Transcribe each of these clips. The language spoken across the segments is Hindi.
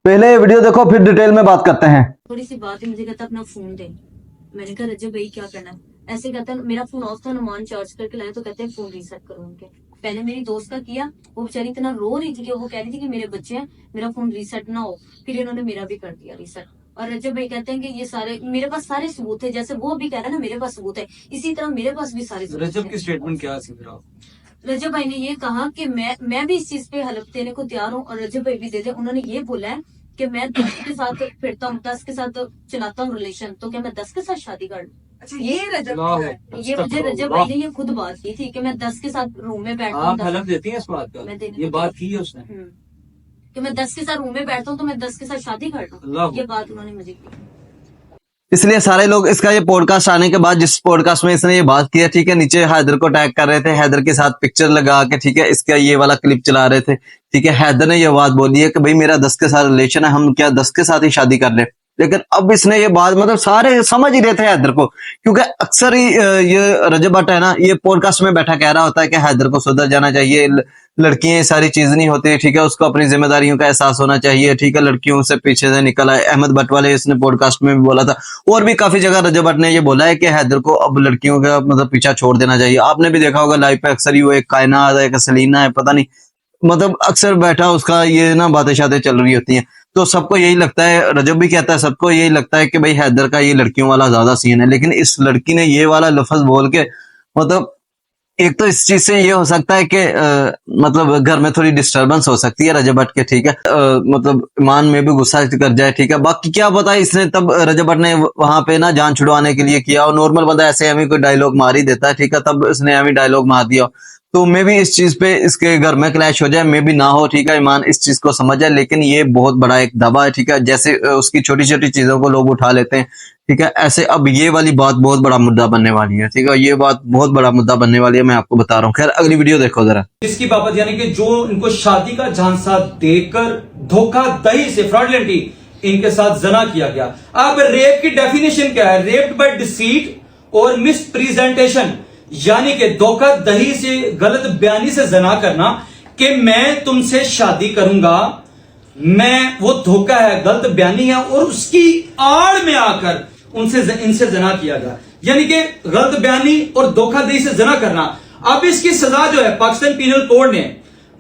पहले ये वीडियो देखो फिर डिटेल में बात करते हैं। थोड़ी सी बात है, मुझे कहता अपना फोन दे। मैंने कहा रजब भाई क्या करना है? ऐसे कहता है मेरा फोन ऑफ था, नुमान चार्ज करके लाया, तो कहते हैं फोन रीसेट करो उनके। पहले मेरी दोस्त का किया, वो बेचारी इतना रो रही थी कि वो कह रही थी कि मेरे बच्चे हैं, मेरा फोन रीसेट ना हो। फिर इन्होंने मेरा भी कर दिया रीसेट। और रजब भाई कहते हैं कि ये सारे मेरे पास सारे सबूत है, जैसे वो भी कह रहा है ना मेरे पास सबूत है, इसी तरह मेरे पास भी सारे सबूत रजब है। की स्टेटमेंट क्या थी फिर आप? रजब भाई ने ये कहा कि मैं भी इस चीज पे हलफ देने को तैयार हूँ, और रजब भाई भी दे दे। उन्होंने ये बोला है कि मैं 10 के साथ फिरता हूँ, 10 के साथ चलाता हूँ रिलेशन, तो क्या मैं 10 के साथ शादी कर लूं? अच्छा, ये रजब अल्लाह, ये मुझे रजब भाई ने ये खुद बात की थी कि मैं 10 के साथ रूम में बैठता हूँ। आप हलफ देती हैं इस बात का? मैं देने ये को बात की है उसने? कि मैं 10 के साथ रूम में बैठता हूँ, तो मैं 10 के साथ शादी कर लूं। अल्लाह। ये बात उन्होंने मुझे की। इसलिए सारे लोग इसका ये पॉडकास्ट आने के बाद, जिस पॉडकास्ट में इसने ये बात किया, ठीक है, नीचे हैदर को टैग कर रहे थे, हैदर के साथ पिक्चर लगा के, ठीक है, इसका ये वाला क्लिप चला रहे थे, ठीक है। हैदर ने ये बात बोली है कि भाई मेरा 10 के साथ रिलेशन है, हम क्या 10 के साथ ही शादी कर ले। लेकिन अब इसने ये बात, मतलब सारे समझ ही रहे थे हैदर को, क्योंकि अक्सर ही ये रजब भट्ट है ना, ये पॉडकास्ट में बैठा कह रहा होता है कि हैदर को सुधर जाना चाहिए, लड़कियां ये सारी चीज नहीं होती, ठीक है, उसको अपनी जिम्मेदारियों का एहसास होना चाहिए, ठीक है, लड़कियों से पीछे से निकल आए। अहमद भट्ट वाले इसने पॉडकास्ट में भी बोला था, और भी काफी जगह रजब भट्ट ने ये बोला है कि हैदर को अब लड़कियों का मतलब पीछा छोड़ देना चाहिए। आपने भी देखा होगा लाइव पे अक्सर ही वो एक कायनात है, एक सलीना है, पता नहीं, मतलब अक्सर बैठा उसका ये ना बातें शातें चल रही होती हैं। तो सबको यही लगता है, रजब भी कहता है, सबको यही लगता है कि भाई हैदर का ये लड़कियों वाला ज्यादा सीन है। लेकिन इस लड़की ने ये वाला लफ्ज बोल के, मतलब एक तो इस चीज से ये हो सकता है कि मतलब घर में थोड़ी डिस्टरबेंस हो सकती है रजब भट्ट के, ठीक है, मतलब ईमान में भी गुस्सा कर जाए, ठीक है। बाकी क्या पता इसने तब रजब भट्ट ने वहां पे ना जान छुड़वाने के लिए किया, और नॉर्मल बंदा ऐसे हमें कोई डायलॉग मार ही देता है, ठीक है, तब इसने हमें डायलॉग मार दिया। तो मे भी इस चीज पे इसके घर में क्लैश हो जाए, मे भी ना हो, ठीक है, ईमान इस चीज को समझ जाए। लेकिन ये बहुत बड़ा एक दबा है, ठीक है, जैसे उसकी छोटी छोटी चीजों को लोग उठा लेते हैं, ठीक है, ऐसे अब ये वाली बात बहुत बड़ा मुद्दा बनने वाली है, ठीक है, ये बात बहुत बड़ा मुद्दा बनने वाली है, मैं आपको बता रहा हूँ। खैर अगली वीडियो देखो जरा। इसकी बाबत यानी कि जो इनको शादी का झांसा देकर धोखाधड़ी से फ्रॉडलेंटली इनके साथ जना किया गया। अब रेप की डेफिनेशन क्या है? रेप बाय डिसीट और मिस प्रेजेंटेशन, यानी कि धोखाधड़ी से, गलत बयानी से जना करना कि मैं तुमसे शादी करूंगा, मैं वो धोखा है, गलत बयानी है, और उसकी आड़ में आकर इनसे जना किया गया, यानी कि गलत बयानी और धोखाधड़ी से जना करना। अब इसकी सजा जो है पाकिस्तान पीनल कोड ने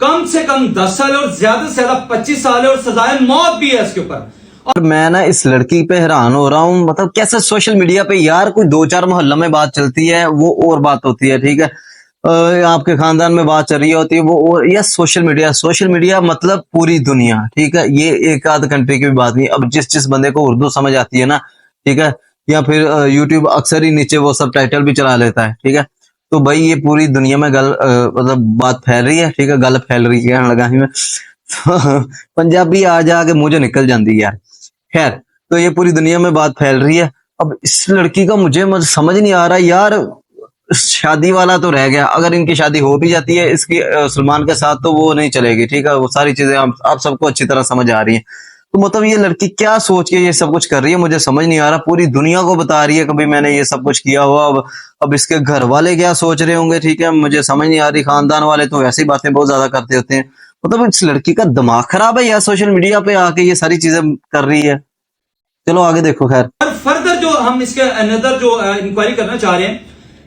कम से कम 10 साल और ज्यादा से ज्यादा 25 साल है, और सजाए मौत भी है इसके ऊपर। और मैं ना इस लड़की पे हैरान हो रहा हूँ, मतलब कैसे सोशल मीडिया पे यार कोई 2-4 मोहल्ला में बात चलती है वो और बात होती है, ठीक है, आपके खानदान में बात चल रही होती है वो, और या सोशल मीडिया मतलब पूरी दुनिया, ठीक है, ये एक आध कंट्री की भी बात नहीं। अब जिस बंदे को उर्दू समझ आती है ना, ठीक है, या फिर यूट्यूब अक्सर ही नीचे वो सब टाइटल भी चला लेता है, ठीक है, तो भाई ये पूरी दुनिया में मतलब बात फैल रही है, ठीक है, गल फैल रही है लगा ही में पंजाबी आ जाके मुझे निकल जाती है यार। खैर, तो ये पूरी दुनिया में बात फैल रही है। अब इस लड़की का मुझे समझ नहीं आ रहा यार, शादी वाला तो रह गया, अगर इनकी शादी हो भी जाती है इसकी सलमान के साथ तो वो नहीं चलेगी, ठीक है, वो सारी चीजें आप सबको अच्छी तरह समझ आ रही हैं। तो मतलब ये लड़की क्या सोच के ये सब कुछ कर रही है, मुझे समझ नहीं आ रहा। पूरी दुनिया को बता रही है कि भाई मैंने ये सब कुछ किया हुआ। अब इसके घर वाले क्या सोच रहे होंगे, ठीक है, मुझे समझ नहीं आ रही। खानदान वाले तो ऐसी बातें बहुत ज्यादा करते होते हैं। मतलब इस लड़की का दिमाग खराब है या सोशल मीडिया पे आके ये सारी चीजें कर रही है। चलो आगे देखो। खैर और फर्दर जो हम इसके अनदर जो इंक्वायरी करना चाह रहे हैं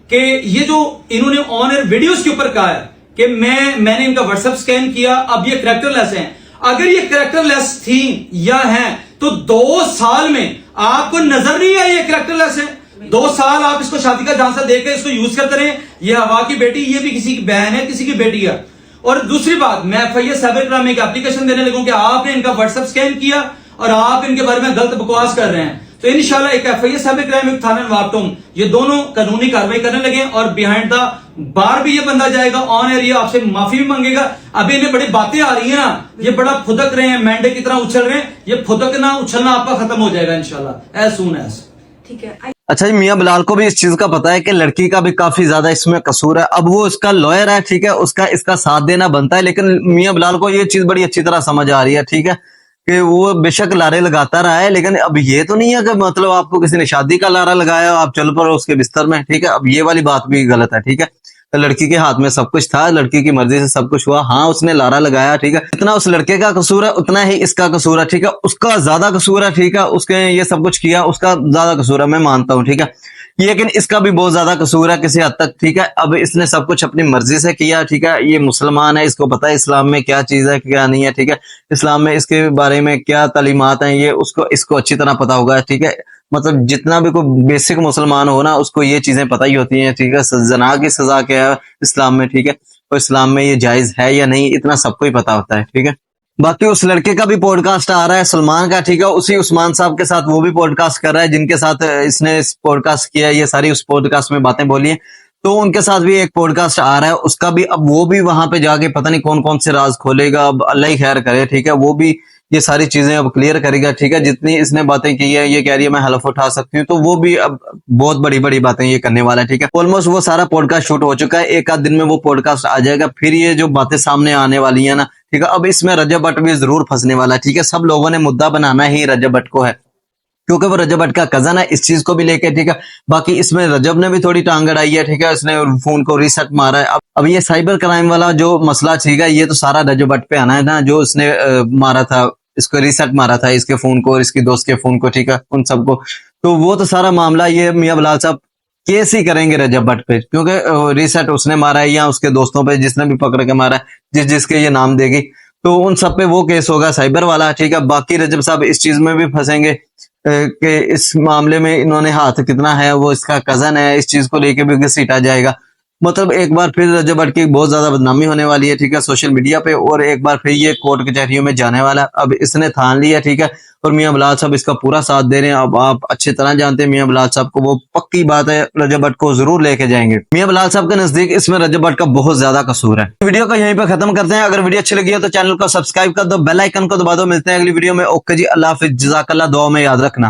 कि ये जो इन्होंने ऑन एयर वीडियोस के ऊपर कहा है कि मैंने इनका व्हाट्सएप स्कैन किया, अब ये कैरेक्टरलेस हैं। अगर ये कैरेक्टरलेस थी या हैं तो 2 साल में आपको नजर नहीं आई ये कैरेक्टरलेस है? 2 साल आप इसको शादी का झांसा देकर इसको यूज करते रहे। ये हवा की बेटी, ये भी किसी की बहन है, किसी की बेटी है। और दूसरी बात, मैं FIR साइबर क्राइम में एक एप्लीकेशन देने लगूं कि आपने इनका व्हाट्सएप स्कैन किया और आप इनके बारे में गलत बकवास कर रहे हैं, तो इंशाल्लाह एक FIR साइबर क्राइम, एक थाना नवाबटोंग, ये दोनों कानूनी कार्रवाई करने लगे और बिहाइंड द बार भी ये बंदा जाएगा, ऑन एयर ये आपसे माफी भी मांगेगा। अभी इन्हें बड़ी बातें आ रही है ना, ये बड़ा फुदक रहे हैं, मेंढे की तरह उछल रहे हैं, ये फुदकना उछलना आपका खत्म हो जाएगा इंशाल्लाह एज सून एज। ठीक है। अच्छा जी, मियां बिलाल को भी इस चीज का पता है कि लड़की का भी काफी ज्यादा इसमें कसूर है। अब वो इसका लॉयर है, ठीक है, उसका इसका साथ देना बनता है, लेकिन मियां बिलाल को ये चीज बड़ी अच्छी तरह समझ आ रही है, ठीक है, कि वो बेशक लारे लगाता रहा है, लेकिन अब ये तो नहीं है कि मतलब आपको किसी ने शादी का लारा लगाया आप चल पड़ो उसके बिस्तर में, ठीक है, अब ये वाली बात भी गलत है, ठीक है। लड़की के हाथ में सब कुछ था, लड़की की मर्जी से सब कुछ हुआ। हाँ उसने लारा लगाया, ठीक है, इतना उस लड़के का कसूर है उतना ही इसका कसूर है, ठीक है, उसका ज्यादा कसूर है, ठीक है, उसके ये सब कुछ किया उसका ज्यादा कसूर है, मैं मानता हूँ, ठीक है, लेकिन इसका भी बहुत ज्यादा कसूर है किसी हद तक, ठीक है। अब इसने सब कुछ अपनी मर्जी से किया, ठीक है, ये मुसलमान है, इसको पता है इस्लाम में क्या चीज है क्या नहीं है, ठीक है, इस्लाम में इसके बारे में क्या तालीमात हैं ये इसको अच्छी तरह पता होगा, ठीक है, मतलब जितना भी कोई बेसिक मुसलमान हो ना उसको ये चीजें पता ही होती हैं, ठीक है, जना की सजा क्या है इस्लाम में, ठीक है, और इस्लाम में ये जायज है या नहीं इतना सबको ही पता होता है, ठीक है। बाकी उस लड़के का भी पॉडकास्ट आ रहा है सलमान का, ठीक है, उसी उस्मान साहब के साथ वो भी पॉडकास्ट कर रहा है जिनके साथ इसने इस पॉडकास्ट किया है, ये सारी उस पॉडकास्ट में बातें बोली है, तो उनके साथ भी एक पॉडकास्ट आ रहा है उसका भी। अब वो भी वहां पे जाके पता नहीं कौन कौन से राज खोलेगा, अब अल्लाह ही खैर करे, ठीक है, वो भी ये सारी चीजें अब क्लियर करेगा, ठीक है, जितनी इसने बातें की है ये कह रही है मैं हलफ उठा सकती हूँ, तो वो भी अब बहुत बड़ी बड़ी बातें ये करने वाला है, ठीक है। ऑलमोस्ट वो सारा पॉडकास्ट शूट हो चुका है, एक आध दिन में वो पॉडकास्ट आ जाएगा, फिर ये जो बातें सामने आने वाली है ना, ठीक है, अब इसमें रजब भट्ट भी जरूर फंसने वाला है, ठीक है, सब लोगों ने मुद्दा बनाना ही रजब भट्ट को है क्योंकि वो रजब भट्ट का कजन है इस चीज को भी लेके, ठीक है। बाकी इसमें रजब ने भी थोड़ी टांग अड़ाई है, ठीक है, उसने फोन को रीसेट मारा है। अब ये साइबर क्राइम वाला जो मसला, ठीक है, ये तो सारा रजब भट्ट पे आना है ना, जो उसने मारा था, इसको रीसेट मारा था इसके फोन को और इसकी दोस्त के फोन को, ठीक है, उन सबको, तो वो तो सारा मामला ये मियां बिलाल साहब केस ही करेंगे रजब भट्ट पे, क्योंकि रीसेट उसने मारा है या उसके दोस्तों पे जिसने भी पकड़ के मारा है, जिसके ये नाम देगी, तो उन सब पे वो केस होगा साइबर वाला, ठीक है। बाकी रजब साहब इस चीज में भी फंसेंगे कि इस मामले में इन्होंने हाथ कितना है, वो इसका कजन है, इस चीज को लेके भी घसीटा जाएगा। मतलब एक बार फिर रजब भट्ट की बहुत ज्यादा बदनामी होने वाली है, ठीक है, सोशल मीडिया पे, और एक बार फिर ये कोर्ट कचहरियों में जाने वाला। अब इसने ठान लिया, ठीक है, और मियां बिलाल साहब इसका पूरा साथ दे रहे हैं। अब आप अच्छी तरह जानते हैं मियां बिलाल साहब को, वो पक्की बात है रजब भट्ट को जरूर लेके जाएंगे। मियां बिलाल साहब के नजदीक इसमें रजब भट्ट का बहुत ज्यादा कसूर है। वीडियो को यहीं पे खत्म करते हैं। अगर वीडियो अच्छी लगी हो तो चैनल को सब्सक्राइब कर दो, बेल आइकन को दबा दो। मिलते हैं अगली वीडियो में। ओके जी, अल्लाह हाफिज, जज़ाकल्लाह, दुआ में याद रखना।